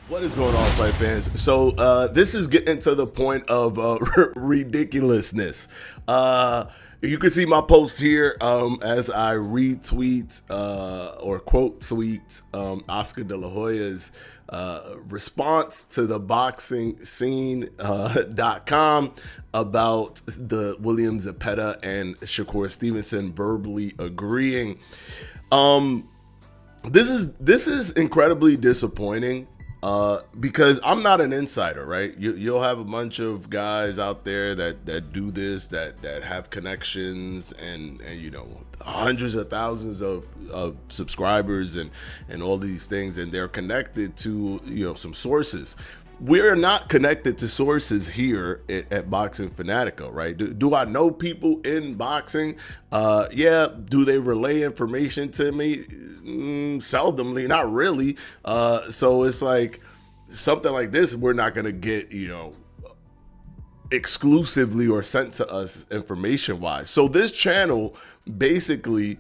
What is going on, fight fans? So this is getting to the point of ridiculousness. You can see my post here as I retweet or quote tweet Oscar De La Hoya's response to the boxing scene.com about the William Zepeda and Shakur Stevenson verbally agreeing. This is incredibly disappointing. Because I'm not an insider, right? You'll have a bunch of guys out there that do this, that have connections and hundreds of thousands of subscribers and all these things, and they're connected to some sources. We're not connected to sources here at Boxing Fanatico, right? Do I know people in boxing? Yeah. Do they relay information to me? Seldomly, not really. So it's like something like this, we're not going to get, exclusively or sent to us information wise. So this channel basically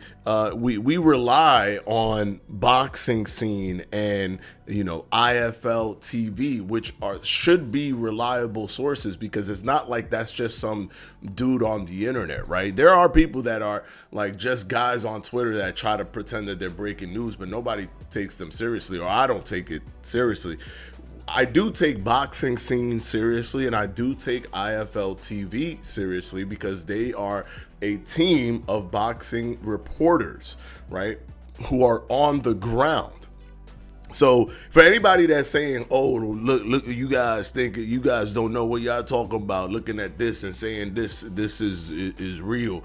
we rely on Boxing Scene and IFL TV, which should be reliable sources, because it's not like that's just some dude on the internet, right? There are people that are like just guys on Twitter that try to pretend that they're breaking news, but nobody takes them seriously, or I don't take it seriously. I do take Boxing Scene seriously, and I do take IFL TV seriously, because they are a team of boxing reporters, right, who are on the ground. So for anybody that's saying, "Oh, look, you guys don't know what y'all talking about, looking at this and saying this is real,"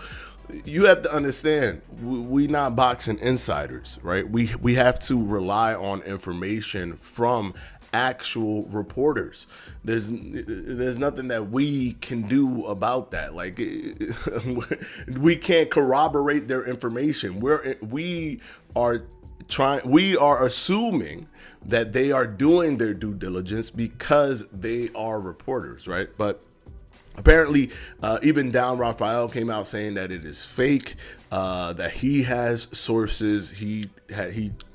you have to understand, we not boxing insiders, right? We have to rely on information from actual reporters. There's nothing that we can do about that. Like we can't corroborate their information. We are assuming that they are doing their due diligence because they are reporters, right? But apparently, even Don Rafael came out saying that it is fake, that he has sources. He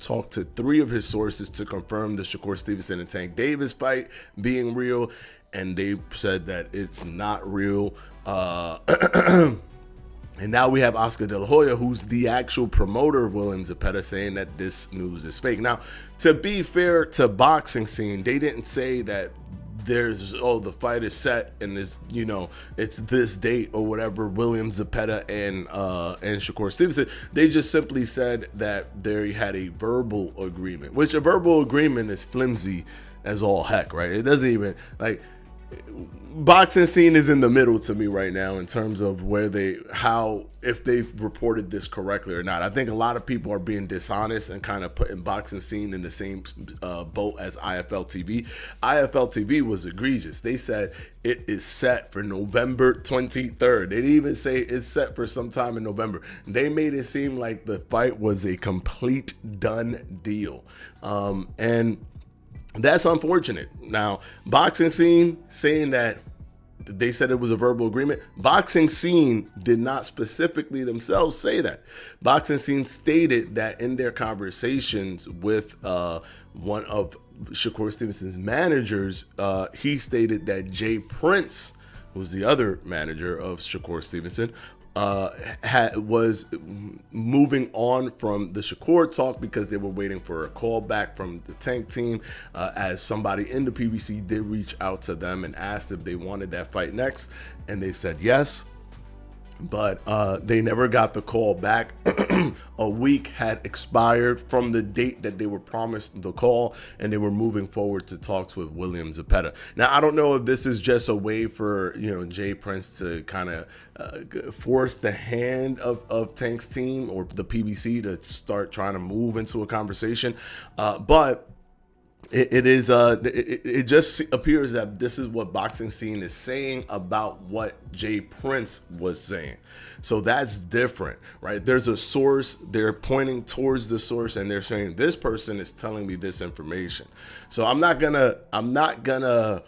talked to 3 of his sources to confirm the Shakur Stevenson and Tank Davis fight being real, and they said that it's not real. And now we have Oscar De La Hoya, who's the actual promoter of William Zepeda, saying that this news is fake. Now, to be fair to Boxing Scene, they didn't say that the fight is set and it's this date or whatever, William Zepeda and Shakur Stevenson. They just simply said that they had a verbal agreement, which a verbal agreement is flimsy as all heck, right? It doesn't even, like, Boxing Scene is in the middle to me right now in terms of if they've reported this correctly or not. I think a lot of people are being dishonest and kind of putting Boxing Scene in the same boat as IFL TV. IFL TV was egregious. They said it is set for November 23rd. They didn't even say it's set for sometime in November. They made it seem like the fight was a complete done deal. And that's unfortunate. Now, Boxing Scene saying that they said it was a verbal agreement. Boxing Scene did not specifically themselves say that. Boxing Scene stated that in their conversations with one of Shakur Stevenson's managers, he stated that Jay Prince, who's the other manager of Shakur Stevenson, was moving on from the Shakur talk because they were waiting for a call back from the Tank team, as somebody in the PBC did reach out to them and asked if they wanted that fight next, and they said yes. But they never got the call back. A week had expired from the date that they were promised the call, and they were moving forward to talks with William Zepeda. Now, I don't know if this is just a way for Jay Prince to kind of force the hand of Tank's team or the PBC to start trying to move into a conversation, but it just appears that this is what Boxing Scene is saying about what Jay Prince was saying. So that's different, right? There's a source, they're pointing towards the source, and they're saying this person is telling me this information. So I'm not gonna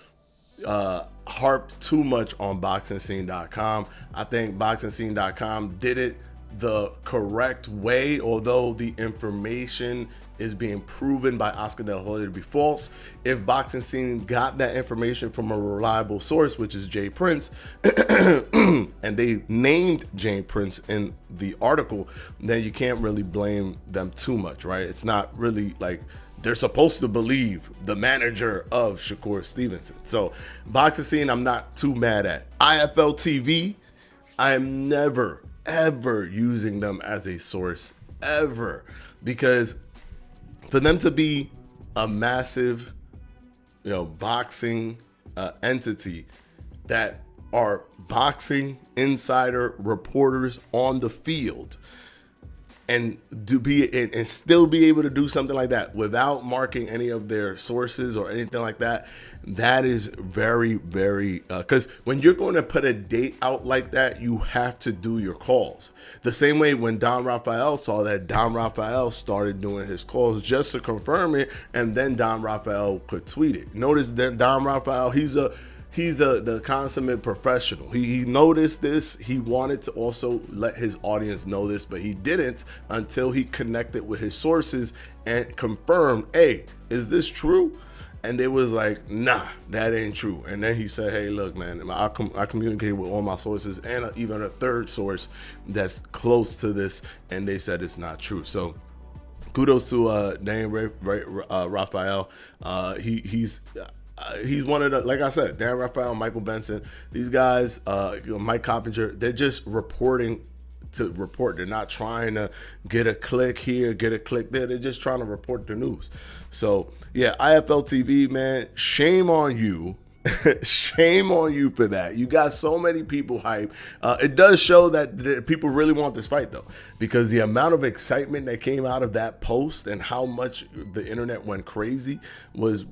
harp too much on BoxingScene.com. I think BoxingScene.com did it the correct way, although the information is being proven by Oscar De La Hoya to be false. If Boxing Scene got that information from a reliable source, which is Jay Prince, and they named Jay Prince in the article, then you can't really blame them too much, right? It's not really like they're supposed to believe the manager of Shakur Stevenson. So Boxing Scene, I'm not too mad at. IFL TV, I am never, ever using them as a source, ever, because for them to be a massive, boxing entity that are boxing insider reporters on the field, and still be able to do something like that without marking any of their sources or anything like that, that is very, very, because when you're going to put a date out like that, you have to do your calls. The same way when Don Rafael saw that, Don Rafael started doing his calls just to confirm it, and then Don Rafael could tweet it. Notice that Don Rafael, he's the consummate professional. He noticed this. He wanted to also let his audience know this, but he didn't until he connected with his sources and confirmed, hey, is this true? And they was like, nah, that ain't true. And then he said, hey, look, man, I communicated with all my sources and even a third source that's close to this, and they said it's not true. So kudos to Dan Rafael. He's one of the, like I said, Dan Rafael, Michael Benson, these guys, Mike Coppinger, they're just reporting to report. They're not trying to get a click here, get a click there. They're just trying to report the news. So yeah, IFL TV, man, shame on you. Shame on you for that. You got so many people hype. It does show that people really want this fight, though, because the amount of excitement that came out of that post and how much the internet went crazy was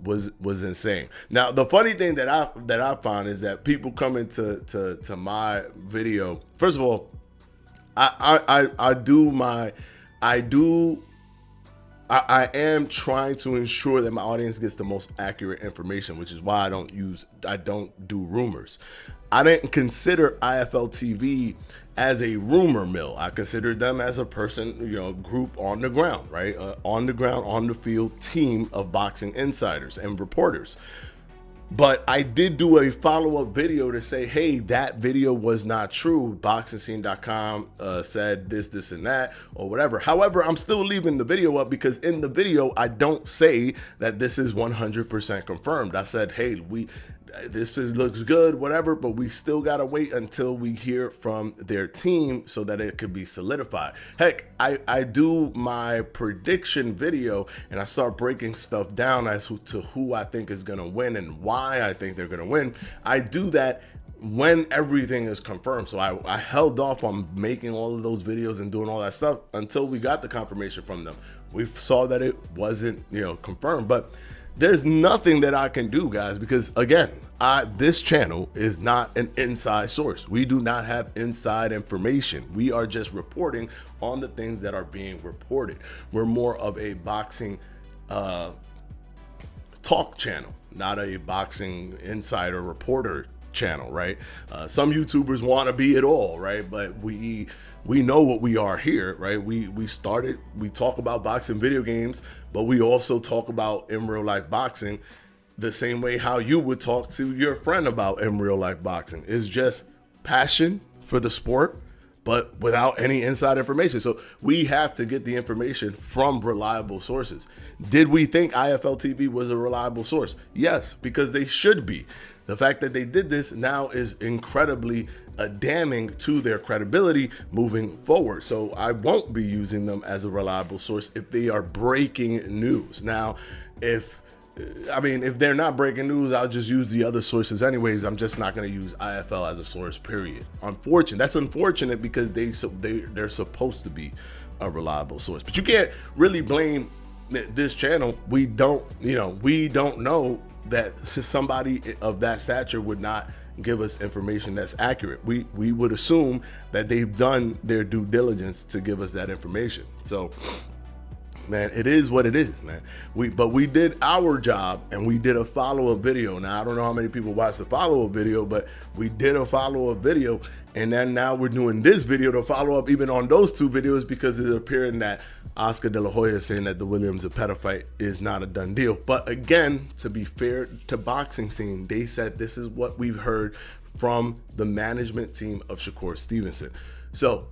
insane. Now, the funny thing that I found is that people come into to my video. First of all, I am trying to ensure that my audience gets the most accurate information, which is why I don't do rumors. I didn't consider IFL TV as a rumor mill. I considered them as a person, group on the ground, right? On the ground, on the field team of boxing insiders and reporters. But I did do a follow-up video to say, hey, that video was not true. BoxingScene.com said this, and that, or whatever. However, I'm still leaving the video up because in the video, I don't say that this is 100% confirmed. I said, hey, looks good, whatever, but we still got to wait until we hear from their team so that it could be solidified. Heck, I do my prediction video and I start breaking stuff down as to who I think is going to win and why I think they're going to win. I do that when everything is confirmed. So I held off on making all of those videos and doing all that stuff until we got the confirmation from them. We saw that it wasn't, confirmed, but there's nothing that I can do, guys, because again, this channel is not an inside source. We do not have inside information. We are just reporting on the things that are being reported. We're more of a boxing talk channel, not a boxing insider reporter channel, right? Some YouTubers want to be it all, right? But we know what we are here, right? We talk about boxing video games, but we also talk about in real life boxing the same way how you would talk to your friend about in real life boxing. It's just passion for the sport, but without any inside information. So we have to get the information from reliable sources. Did we think IFL TV was a reliable source? Yes, because they should be. The fact that they did this now is incredibly damning to their credibility moving forward. So I won't be using them as a reliable source if they are breaking news. Now, if they're not breaking news, I'll just use the other sources anyways. I'm just not going to use IFL as a source, period. That's unfortunate because they're supposed to be a reliable source. But you can't really blame this channel. We don't know that somebody of that stature would not give us information that's accurate. We would assume that they've done their due diligence to give us that information. So man, it is what it is, man. But we did our job, and we did a follow-up video. Now, I don't know how many people watched the follow-up video, but we did a follow-up video, and then now we're doing this video to follow up even on those two videos, because it's appearing that Oscar De La Hoya is saying that the Williams-Zepeda fight is not a done deal. But again, to be fair to Boxing Scene, they said this is what we've heard from the management team of Shakur Stevenson. So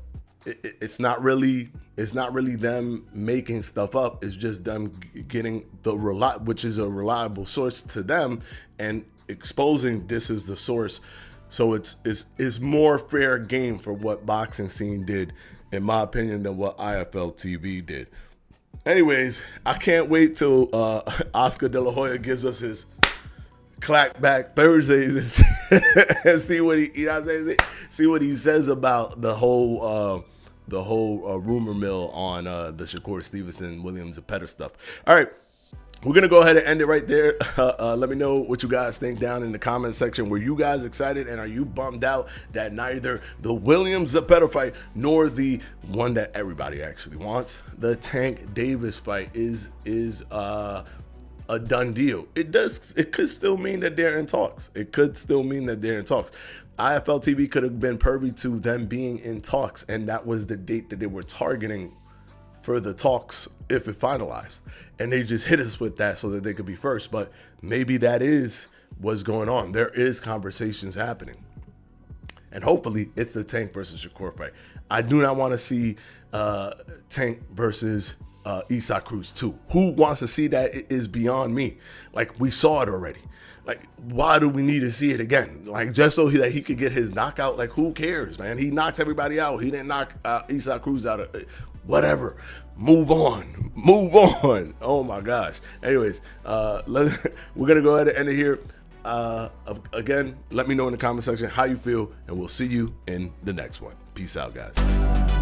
it's not really them making stuff up. It's just them getting which is a reliable source to them, and exposing this is the source. So it's more fair game for what Boxing Scene did, in my opinion, than what IFL TV did. Anyways, I can't wait till Oscar De La Hoya gives us his clack back Thursdays and see what see what he says about the whole rumor mill on the Shakur Stevenson Williams-Zepeda stuff. All right, we're gonna go ahead and end it right there. Let me know what you guys think down in the comment section. Were you guys excited, and are you bummed out that neither the Williams-Zepeda fight nor the one that everybody actually wants, the Tank Davis fight, is a done deal? It could still mean that they're in talks. IFL TV could have been privy to them being in talks, and that was the date that they were targeting for the talks if it finalized, and they just hit us with that so that they could be first. But maybe that is what's going on. There is conversations happening, and hopefully it's the Tank versus Shakur fight. I do not want to see Tank versus Isaac Cruz 2. Who wants to see that? It is beyond me. Like, we saw it already. Like, why do we need to see it again? Like, just so that he could get his knockout? Like, who cares, man? He knocks everybody out. He didn't knock Isaac Cruz out. Whatever. Move on. Oh my gosh. Anyways, we're gonna go ahead and end it here. Again, let me know in the comment section how you feel, and we'll see you in the next one. Peace out, guys.